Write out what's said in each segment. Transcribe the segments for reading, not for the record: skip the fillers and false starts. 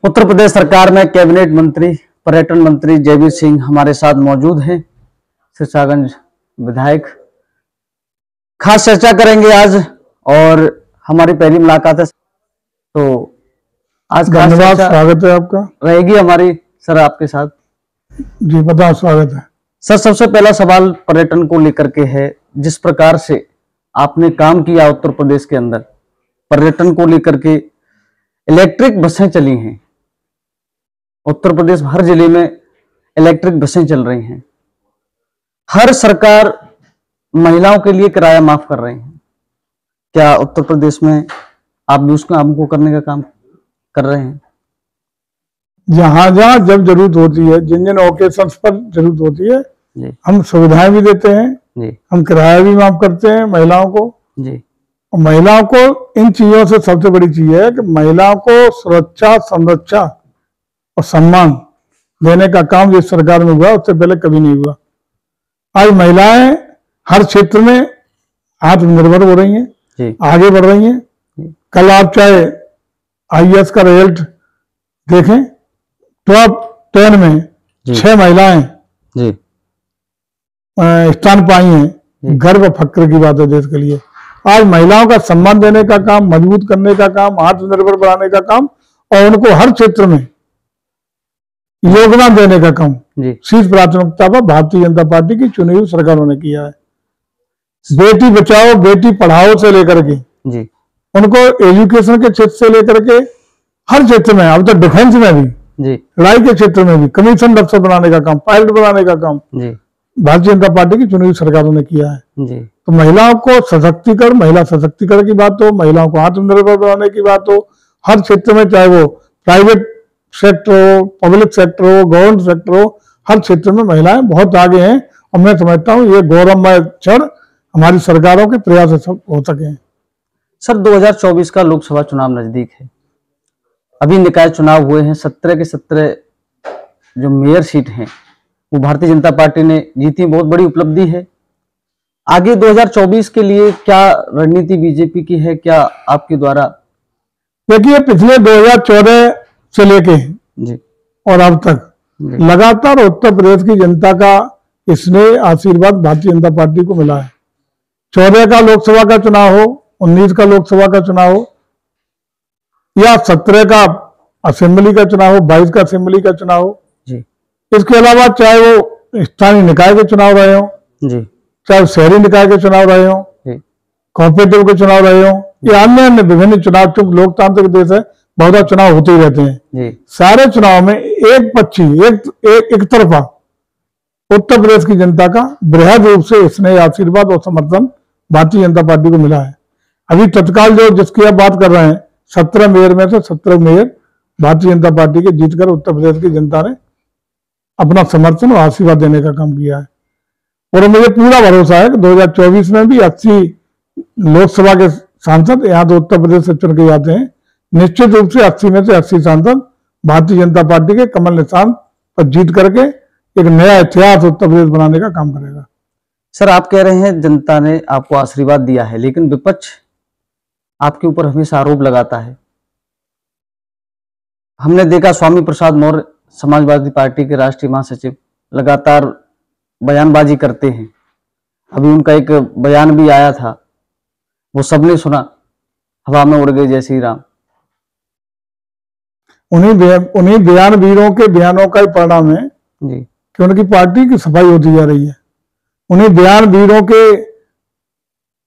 उत्तर प्रदेश सरकार में कैबिनेट मंत्री पर्यटन मंत्री जयवीर सिंह हमारे साथ मौजूद हैं, सिरसागंज विधायक। खास चर्चा करेंगे आज और हमारी पहली मुलाकात है, तो आज धन्यवाद, स्वागत है आपका। रहेगी हमारी सर आपके साथ। जी बताओ, स्वागत है सर। सबसे पहला सवाल पर्यटन को लेकर के है। जिस प्रकार से आपने काम किया उत्तर प्रदेश के अंदर पर्यटन को लेकर के, इलेक्ट्रिक बसें चली हैं उत्तर प्रदेश, हर जिले में इलेक्ट्रिक बसें चल रही हैं। हर सरकार महिलाओं के लिए किराया माफ कर रही है। क्या उत्तर प्रदेश में आप भी उसका हमको करने का काम कर रहे हैं? जहां जहां जब जरूरत होती है, जिन जिन ओकेशंस पर जरूरत होती है जी। हम सुविधाएं भी देते हैं जी। हम किराया भी माफ करते हैं महिलाओं को जी। और महिलाओं को इन चीजों से सबसे बड़ी चीज है कि महिलाओं को सुरक्षा, संरक्षा और सम्मान देने का काम जिस सरकार में हुआ उससे पहले कभी नहीं हुआ। आज महिलाएं हर क्षेत्र में आत्मनिर्भर हो रही हैं जी। आगे बढ़ रही हैं। कल आप चाहे आईएएस का रिजल्ट देखें, टॉप 10 में 6 महिलाएं जी स्थान पाई हैं। गर्व फक्र की बात है देश के लिए। आज महिलाओं का सम्मान देने का काम, मजबूत करने का काम, आत्मनिर्भर बनाने का काम और उनको हर क्षेत्र में योगदान देने का काम शीर्ष प्राथमिकता पर भारतीय जनता पार्टी की चुनी हुई सरकारों ने किया है। बेटी बचाओ बेटी पढ़ाओ से लेकर के जी, उनको एजुकेशन के क्षेत्र से लेकर के हर क्षेत्र में, अब तो डिफेंस में भी जी, लड़ाई के क्षेत्र में भी कमीशन अफसर बनाने का काम, पायलट बनाने का काम जी भारतीय जनता पार्टी की चुनी हुई सरकारों ने किया है। जी। तो महिलाओं को सशक्तिकरण, महिला सशक्तिकरण की बात हो, महिलाओं को आत्मनिर्भर बनाने की बात हो, हर क्षेत्र में, चाहे वो प्राइवेट सेक्टर हो, पब्लिक सेक्टर हो, गवर्नमेंट सेक्टर हो, हर क्षेत्र में महिलाएं बहुत आगे हैं। और मैं समझता हूँ ये गौरवमय क्षण हमारी सरकारों के प्रयास से सब हो सके हैं। सर 2024 का लोकसभा चुनाव नजदीक है। अभी निकाय चुनाव हुए हैं। 17 के 17 जो मेयर सीट हैं वो भारतीय जनता पार्टी ने जीती, बहुत बड़ी उपलब्धि है। आगे 2024 के लिए क्या रणनीति बीजेपी की है, क्या आपके द्वारा? देखिए, पिछले 2014 से लेके जी और अब तक लगातार उत्तर प्रदेश की जनता का स्नेह, आशीर्वाद भारतीय जनता पार्टी को मिला है। 14 का लोकसभा का चुनाव हो, 19 का लोकसभा का चुनाव हो या 17 का असेंबली का चुनाव हो, 22 का असेंबली का चुनाव हो जी। इसके अलावा चाहे वो स्थानीय निकाय के चुनाव रहे हो जी, चाहे शहरी निकाय के चुनाव रहे हो, कॉर्पोरेटिव के चुनाव रहे हो या अन्य विभिन्न चुनाव, चूंकि लोकतांत्रिक देश है, बहुत चुनाव होते ही रहते हैं जी। सारे चुनाव में एक पक्षी, एक तरफा उत्तर प्रदेश की जनता का बृहद रूप से स्नेह, आशीर्वाद और समर्थन भारतीय जनता पार्टी को मिला है। अभी तत्काल जो जिसकी आप बात कर रहे हैं, 17 मेयर में से 17 मेयर भारतीय जनता पार्टी के जीतकर उत्तर प्रदेश की जनता ने अपना समर्थन और आशीर्वाद देने का काम किया है। और मुझे पूरा भरोसा है कि 2024 में भी 80 लोकसभा के सांसद यहाँ तो उत्तर प्रदेश से चुन के जाते हैं। निश्चित रूप से 80 में से 80 सांसद भारतीय जनता पार्टी के कमल निशान पर जीत करके एक नया इतिहास उत्तर प्रदेश बनाने का काम करेगा। सर आप कह रहे हैं जनता ने आपको आशीर्वाद दिया है, लेकिन विपक्ष आपके ऊपर हमेशा आरोप लगाता है। हमने देखा स्वामी प्रसाद मौर्य समाजवादी पार्टी के राष्ट्रीय महासचिव लगातार बयानबाजी करते हैं। अभी उनका एक बयान भी आया था, वो सबने सुना, हवा में उड़ गए जय श्री राम। उन्हीं बयानवीरों के बयानों का ही परिणाम है जी कि उनकी पार्टी की सफाई होती जा रही है। उन्हीं बयानवीरों के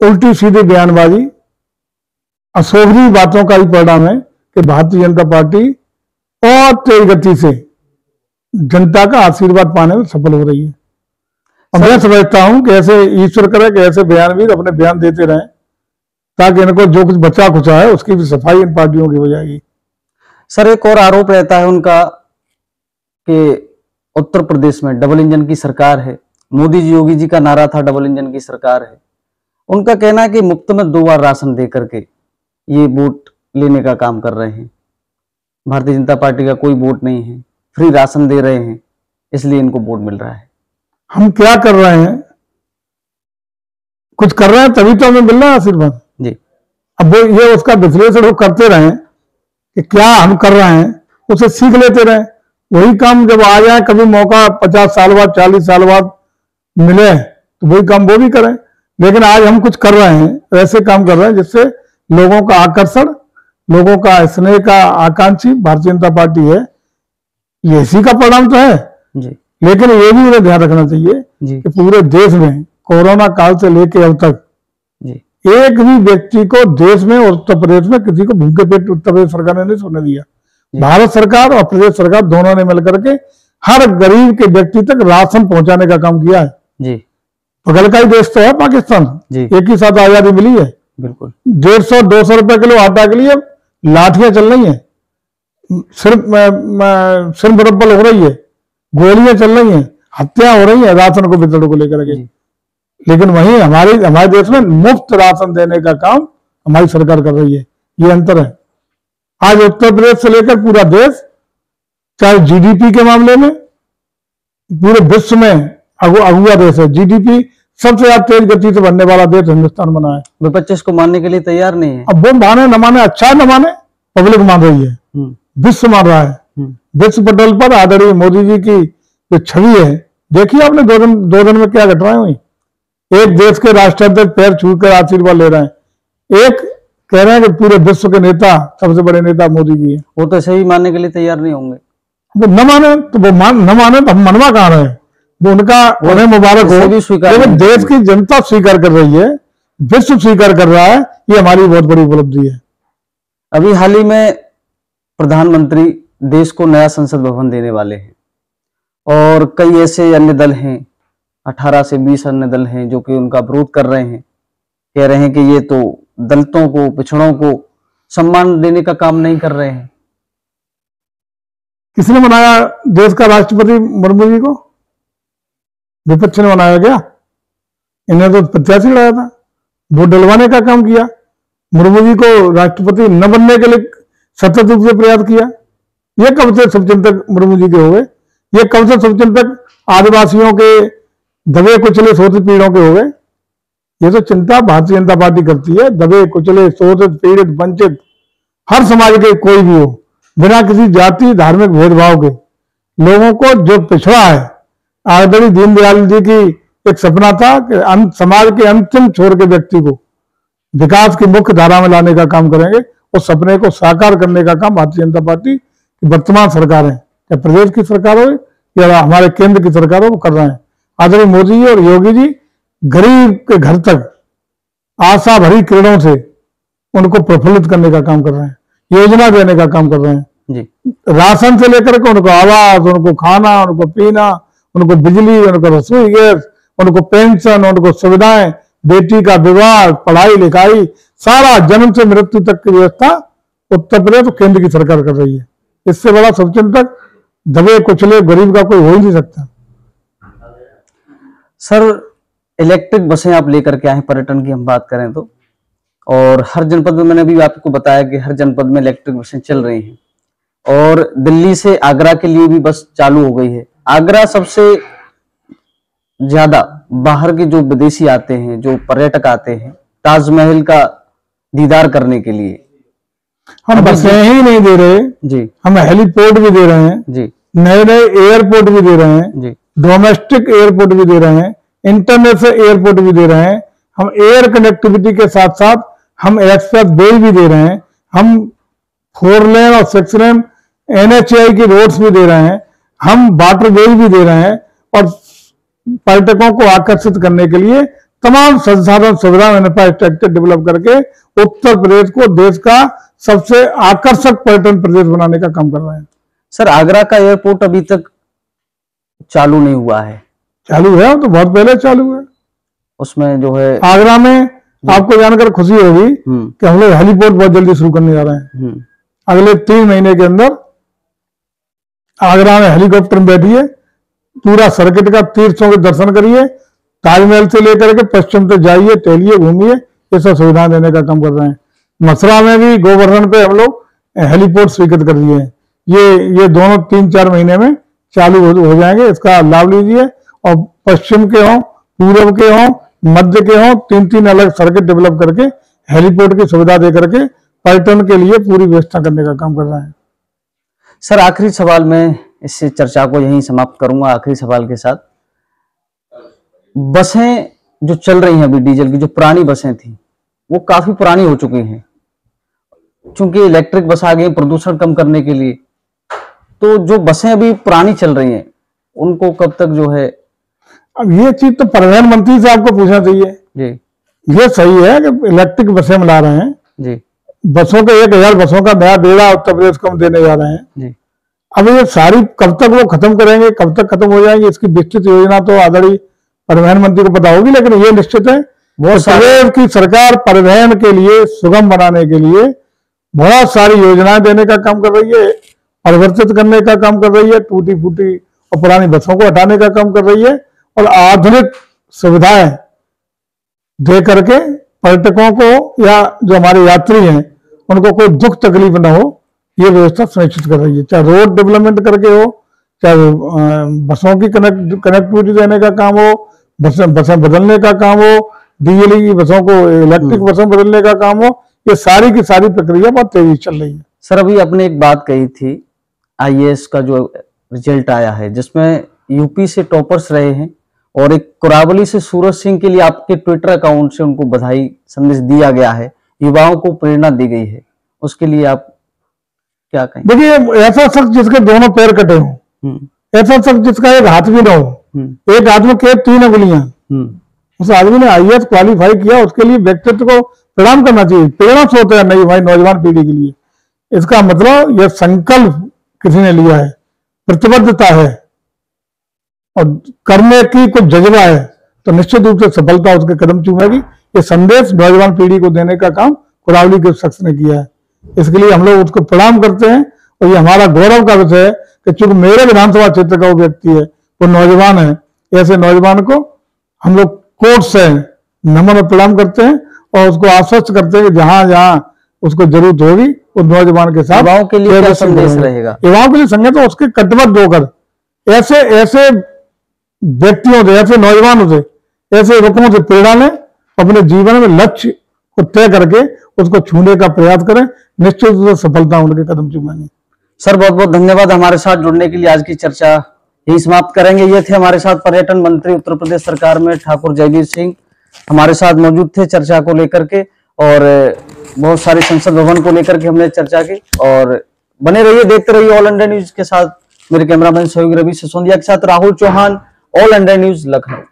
उल्टी सीधी बयानबाजी, अशोभनीय बातों का ही परिणाम है कि भारतीय जनता पार्टी और तेज गति से जनता का आशीर्वाद पाने में सफल हो रही है। और मैं समझता हूं कि ऐसे ईश्वर करे कि ऐसे बयानवीर अपने बयान देते रहें ताकि इनको जो कुछ बचा खुचा है उसकी भी सफाई इन पार्टियों की हो जाएगी। सर एक और आरोप रहता है उनका कि उत्तर प्रदेश में डबल इंजन की सरकार है। मोदी जी, योगी जी का नारा था डबल इंजन की सरकार है। उनका कहना है कि मुफ्त में 2 बार राशन दे करके ये वोट लेने का काम कर रहे हैं। भारतीय जनता पार्टी का कोई वोट नहीं है, फ्री राशन दे रहे हैं, इसलिए इनको वोट मिल रहा है। हम क्या कर रहे हैं? कुछ कर रहे हैं तभी तो हमें मिल रहा है आशीर्वाद जी। अब वो ये उसका विश्लेषण वो करते रहे कि क्या हम कर रहे हैं उसे सीख लेते रहे। वही काम जब आ जाए, कभी मौका 50 साल बाद 40 साल बाद मिले तो वही काम वो भी करें। लेकिन आज हम कुछ कर रहे हैं, ऐसे काम कर रहे हैं जिससे लोगों का आकर्षण, लोगों का स्नेह का आकांक्षी भारतीय जनता पार्टी है। ये इसी का परिणाम तो है जी। लेकिन ये भी उन्हें ध्यान रखना चाहिए जी। कि पूरे देश में कोरोना काल से लेके अब तक जी। एक भी व्यक्ति को देश में और उत्तर प्रदेश में किसी को भूखे पेट उत्तर प्रदेश सरकार ने नहीं सोने दिया। भारत सरकार और प्रदेश सरकार दोनों ने मिलकर के हर गरीब के व्यक्ति तक राशन पहुंचाने का काम किया है जी। बगल का ही देश तो है पाकिस्तान जी। एक ही साथ आजादी मिली है। बिल्कुल 150-200 रुपए किलो आटा के लिए लाठियां चल रही हैं, सिर मुरब्बल हो रही है, गोलियां चल रही हैं, हत्या हो रही है राशन को वितरण को लेकर के। लेकिन वहीं हमारे देश में मुफ्त राशन देने का काम हमारी सरकार कर रही है। ये अंतर है। आज उत्तर प्रदेश से लेकर पूरा देश, चाहे जीडीपी के मामले में पूरे विश्व में अगुआ देश है। जीडीपी सबसे ज्यादा तेज गति से बढ़ने वाला देश हिंदुस्तान बना है। विपक्ष इसको मानने के लिए तैयार नहीं है। अब वो माने न माने, अच्छा न माने, पब्लिक मान रही है, विश्व मान रहा है। विश्व पटल पर आदरणीय मोदी जी की जो छवि है, देखिए आपने 2 दिन में क्या घटनाएं हुई। एक देश के राष्ट्राध्यक्ष पैर छूकर आशीर्वाद ले रहे हैं, एक कह रहे हैं कि पूरे विश्व के नेता, सबसे बड़े नेता मोदी जी है। वो तो सही मानने के लिए तैयार नहीं होंगे। वो न माने तो वो न माने तो हम मनवा कहाँ रहे हैं। वो उन्हें मुबारक हो, लेकिन देश की जनता स्वीकार कर रही है, विश्व स्वीकार कर रहा है। ये हमारी बहुत बड़ी उपलब्धि है। अभी हाल ही में प्रधानमंत्री देश को नया संसद भवन देने वाले हैं और कई ऐसे अन्य दल हैं, 18 से 20 अन्य दल हैं जो कि उनका विरोध कर रहे हैं, कह रहे हैं कि ये तो दलितों को, पिछड़ों को सम्मान देने का काम नहीं कर रहे हैं। किसने बनाया देश का राष्ट्रपति मुर्मू जी को? विपक्ष ने बनाया क्या? इन्हें तो प्रत्याशी लगाया था, वोट डलवाने का काम किया। मुर्मू जी को राष्ट्रपति न बनने के लिए सतत रूप से प्रयास किया। ये कब से शुभचिंतक मुर्मू जी के हो गए? ये कब से शुभचिंतक आदिवासियों के, दबे कुचले शोषित पीड़ितों के हो गए? ये तो चिंता भारतीय जनता पार्टी करती है। दबे कुचले शोषित पीड़ित वंचित हर समाज के कोई भी हो, बिना किसी जाति धार्मिक भेदभाव के लोगों को जो पिछड़ा है। आदरणीय दीनदयाल जी की एक सपना था कि समाज के अंतिम छोर के व्यक्ति को विकास की मुख्य धारा में लाने का काम करेंगे। उस सपने को साकार करने का काम भारतीय जनता पार्टी की वर्तमान सरकार है, चाहे प्रदेश की सरकार हो या हमारे केंद्र की सरकार हो, वो कर रहे हैं। आदरणीय मोदी जी और योगी जी गरीब के घर तक आशा भरी किरणों से उनको प्रफुल्लित करने का काम कर रहे हैं, योजना देने का काम कर रहे हैं जी। राशन से लेकर के उनको आवास, उनको खाना, उनको पीना, उनको बिजली, उनको रसोई गैस, उनको पेंशन, उनको सुविधाएं, बेटी का विवाह, पढ़ाई लिखाई, सारा जन्म से मृत्यु तक की व्यवस्था उत्तर प्रदेश और केंद्र की सरकार कर रही है। इससे बड़ा शुभचिंतक दबे कुचले गरीब का कोई हो ही नहीं सकता। सर, इलेक्ट्रिक बसें आप लेकर के आए, पर्यटन की हम बात करें तो, और हर जनपद में, मैंने अभी आपको बताया कि हर जनपद में इलेक्ट्रिक बसें चल रही हैं और दिल्ली से आगरा के लिए भी बस चालू हो गई है। आगरा सबसे ज्यादा बाहर के जो विदेशी आते हैं, जो पर्यटक आते हैं ताजमहल का दीदार करने के लिए। हम बसें ही नहीं दे रहे जी, हम हेलीपोर्ट भी दे रहे हैं जी, नए नए एयरपोर्ट भी दे रहे हैं जी, डोमेस्टिक एयरपोर्ट भी दे रहे हैं, इंटरनेशनल एयरपोर्ट भी दे रहे हैं। हम एयर कनेक्टिविटी के साथ साथ हम एक्सप्रेस वे भी दे रहे हैं। हम 4 लेन और 6 लेन NHAI की रोड्स भी दे रहे हैं। हम वाटर वे भी दे रहे हैं और पर्यटकों को आकर्षित करने के लिए तमाम संसाधन सुविधा इंफ्रास्ट्रक्चर डेवलप करके उत्तर प्रदेश को देश का सबसे आकर्षक पर्यटन प्रदेश बनाने का काम कर रहे हैं। सर, आगरा का एयरपोर्ट अभी तक चालू नहीं हुआ है। चालू है, तो बहुत पहले चालू है। उसमें जो है आगरा में आपको जानकर खुशी होगी कि हम लोग हेलीपोर्ट बहुत जल्दी शुरू करने जा रहे हैं। अगले 3 महीने के अंदर आगरा में हेलीकॉप्टर में बैठिए, पूरा सर्किट का तीर्थों के दर्शन करिए, ताजमहल से लेकर के पश्चिम तक जाइए, टहलिए, घूमिए, ये सब सुविधाएं देने का काम कर रहे हैं। मथुरा में भी गोवर्धन पे हम लोग हेलीपोर्ट स्वीकृत कर दिए हैं। ये दोनों 3-4 महीने में चालू हो जाएंगे। इसका लाभ लीजिए और पश्चिम के हों, पूर्व के हों, मध्य के हों, 3 अलग सर्किट डेवलप करके हेलीपोर्ट की सुविधा दे करके पर्यटन के लिए पूरी व्यवस्था करने का काम कर रहे हैं। सर आखिरी सवाल में इस चर्चा को यहीं समाप्त करूंगा आखिरी सवाल के साथ। बसें जो चल रही हैं अभी डीजल की, जो पुरानी बसें थी वो काफी पुरानी हो चुकी हैं, क्योंकि इलेक्ट्रिक बस आ गई प्रदूषण कम करने के लिए। तो जो बसें अभी पुरानी चल रही हैं उनको कब तक जो है, अब ये चीज तो परिवहन मंत्री से आपको पूछना चाहिए जी ये सही है कि इलेक्ट्रिक बसें मिला रहे हैं जी बसों के 1000 बसों का नया बेड़ा उत्तर प्रदेश को हम देने जा रहे हैं जी अब ये सारी कब तक वो खत्म करेंगे कब तक खत्म हो जाएंगे इसकी विस्तृत योजना तो आदरणीय परिवहन मंत्री को पता होगी लेकिन ये निश्चित है बहुत प्रदेश की सरकार परिवहन के लिए सुगम बनाने के लिए बहुत सारी योजनाएं देने का काम कर रही है परिवर्तित करने का काम कर रही है टूटी फूटी और पुरानी बसों को हटाने का काम कर रही है और आधुनिक सुविधाएं दे करके पर्यटकों को या जो हमारे यात्री हैं उनको कोई दुख तकलीफ न हो ये व्यवस्था सुनिश्चित कर रही है चाहे रोड डेवलपमेंट करके हो चाहे बसों की कनेक्टिविटी देने का काम हो बसें बदलने का काम हो डीजल की बसों को इलेक्ट्रिक बसों बदलने का काम हो ये सारी की सारी प्रक्रिया बहुत तेजी चल रही है। सर अभी आपने एक बात कही थी आईएएस का जो रिजल्ट आया है जिसमें यूपी से टॉपर्स रहे हैं और एक कुरावली से सूरज सिंह के लिए आपके ट्विटर अकाउंट से उनको बधाई संदेश दिया गया है, युवाओं को प्रेरणा दी गई है, उसके लिए आप क्या कहें? देखिए ऐसा शख्स जिसके दोनों पैर कटे हों ऐसा शख्स जिसका एक हाथ भी ना हो एक हाथ में केवल 3 उंगलियां उस आदमी ने आईएएस क्वालिफाई किया उसके लिए व्यक्तित्व को प्रणाम करना चाहिए प्रेरणा स्रोत है नहीं भाई नौजवान पीढ़ी के लिए। इसका मतलब यह संकल्प किसी ने लिया है प्रतिबद्धता है और करने की कुछ जज्बा है तो निश्चित रूप से सफलता उसके कदम चूमेगी। ये संदेश नौजवान पीढ़ी को देने का काम कुरावली के शख्स ने किया है इसके लिए हम लोग उसको प्रणाम करते हैं और ये हमारा गौरव का विषय है कि चूंकि मेरे विधानसभा क्षेत्र का वो व्यक्ति है वो नौजवान है ऐसे नौजवान को हम लोग कोर्ट से नमन और प्रणाम करते हैं और उसको आश्वस्त करते हैं कि जहां जहां उसको जरूरत होगी उस नौजवान के साथ युवाओं के लिए क्या संदेश रहेगा? युवाओं के लिए संदेश तो उसके कटिबद्ध होकर ऐसे ऐसे व्यक्तियों से ऐसे नौजवानों से ऐसे युवकों से प्रेरणा लें अपने जीवन में लक्ष्य को तय करके उसको छूने का प्रयास करें निश्चित रूप से सफलता उनके कदम चूमेंगे। सर बहुत बहुत धन्यवाद हमारे साथ जुड़ने के लिए। आज की चर्चा यही समाप्त करेंगे। ये थे हमारे साथ पर्यटन मंत्री उत्तर प्रदेश सरकार में ठाकुर जयवीर सिंह हमारे साथ मौजूद थे चर्चा को लेकर के और बहुत सारे संसद भवन को लेकर के हमने चर्चा की। और बने रहिए देखते रहिए ऑल इंडिया न्यूज के साथ। मेरे कैमरामैन सहयोगी रवि सिसोदिया के साथ Rahul Chauhan, all India news Lucknow.